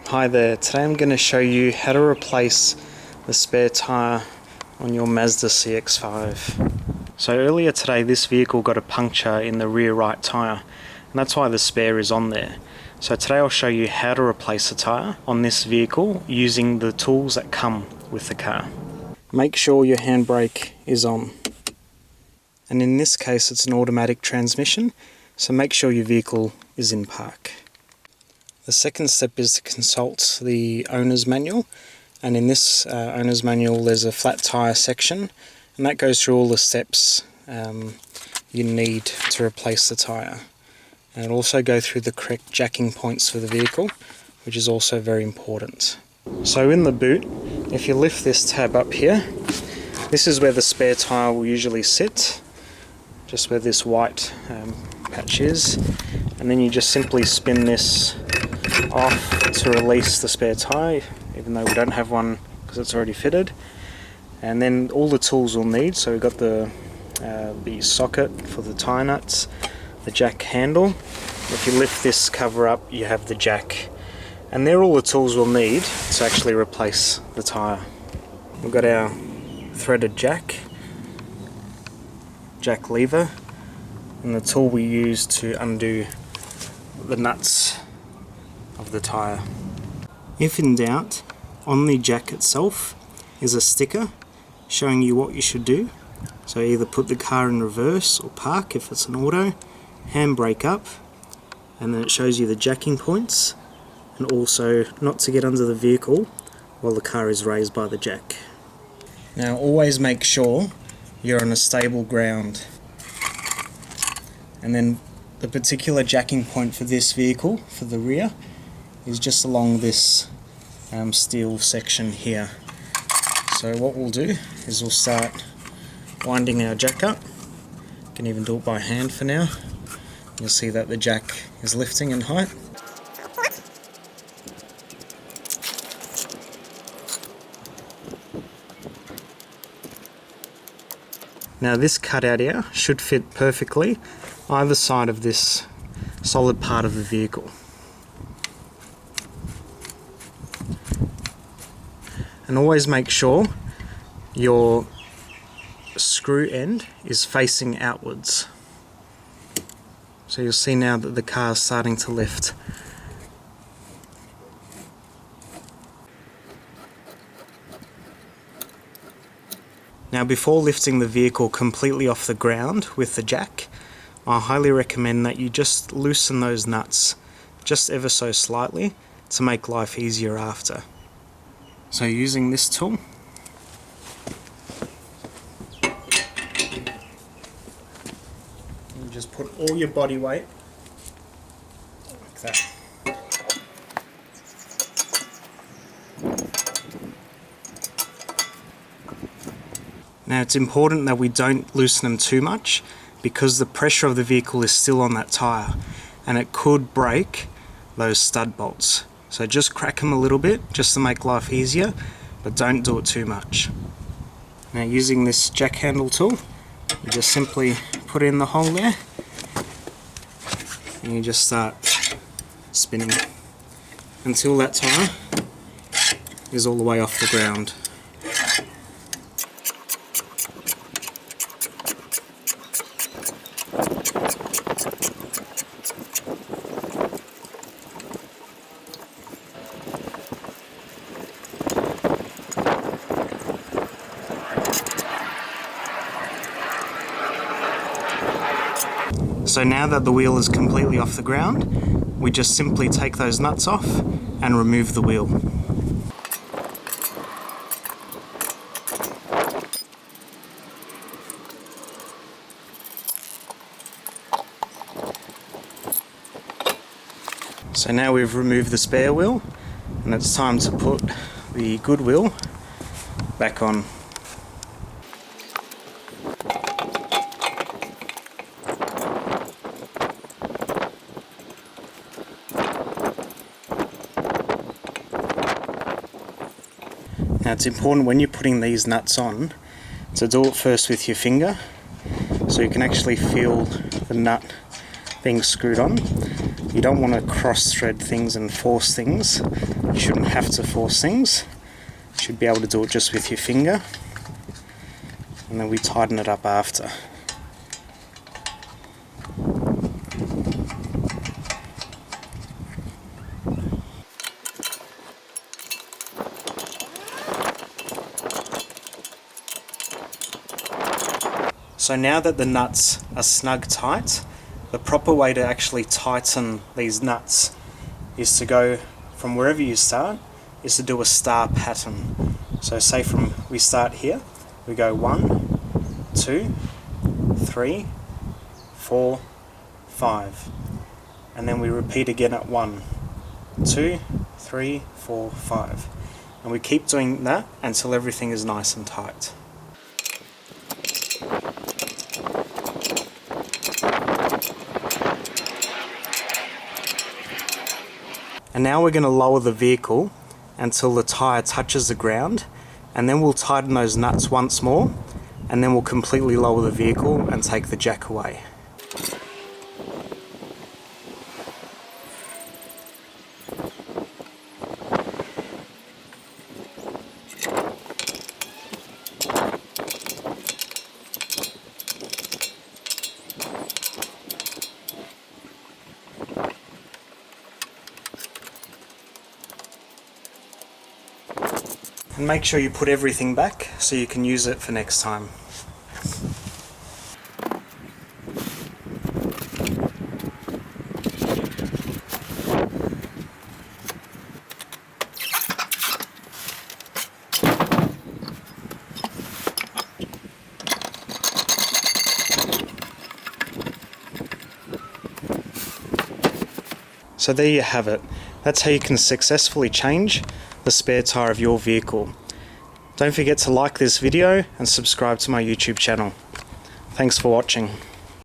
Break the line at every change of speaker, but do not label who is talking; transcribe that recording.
Hi there, today I'm going to show you how to replace the spare tyre on your Mazda CX-5. So earlier today this vehicle got a puncture in the rear right tyre, and that's why the spare is on there. So today I'll show you how to replace a tyre on this vehicle using the tools that come with the car. Make sure your handbrake is on. And in this case it's an automatic transmission, so make sure your vehicle is in park. The second step is to consult the owner's manual, and in this owner's manual there's a flat tyre section, and that goes through all the steps you need to replace the tyre. And it'll also go through the correct jacking points for the vehicle, which is also very important. So in the boot, if you lift this tab up here, this is where the spare tyre will usually sit, just where this white patch is, and then you just simply spin this off to release the spare tyre, even though we don't have one because it's already fitted. And then all the tools we'll need, so we've got the socket for the tyre nuts, the jack handle. If you lift this cover up you have the jack, and they're all the tools we'll need to actually replace the tyre. We've got our threaded jack lever, and the tool we use to undo the nuts of the tyre. If in doubt, on the jack itself is a sticker showing you what you should do. So either put the car in reverse or park if it's an auto, handbrake up, and then it shows you the jacking points, and also not to get under the vehicle while the car is raised by the jack. Now always make sure you're on a stable ground, and then the particular jacking point for this vehicle, for the rear, is just along this steel section here. So what we'll do is we'll start winding our jack up. You can even do it by hand for now. You'll see that the jack is lifting in height. Now this cutout here should fit perfectly either side of this solid part of the vehicle. And always make sure your screw end is facing outwards. So you'll see now that the car is starting to lift. Now before lifting the vehicle completely off the ground with the jack, I highly recommend that you just loosen those nuts just ever so slightly to make life easier after. So using this tool, you just put all your body weight like that. Now it's important that we don't loosen them too much, because the pressure of the vehicle is still on that tyre and it could break those stud bolts. So just crack them a little bit just to make life easier, but don't do it too much. Now using this jack handle tool, you just simply put it in the hole there and you just start spinning until that tyre is all the way off the ground. So now that the wheel is completely off the ground, we just simply take those nuts off and remove the wheel. So now we've removed the spare wheel, and it's time to put the good wheel back on. Now it's important when you're putting these nuts on to do it first with your finger, so you can actually feel the nut being screwed on. You don't want to cross-thread things and force things. You shouldn't have to force things. You should be able to do it just with your finger. And then we tighten it up after. So now that the nuts are snug tight, the proper way to actually tighten these nuts is to go from wherever you start, is to do a star pattern. So say we start here, we go 1, 2, 3, 4, 5. And then we repeat again at 1, 2, 3, 4, 5. And we keep doing that until everything is nice and tight. And now we're going to lower the vehicle until the tyre touches the ground, and then we'll tighten those nuts once more, and then we'll completely lower the vehicle and take the jack away. And make sure you put everything back so you can use it for next time. So there you have it. That's how you can successfully change the spare tyre of your vehicle. Don't forget to like this video and subscribe to my YouTube channel. Thanks for watching.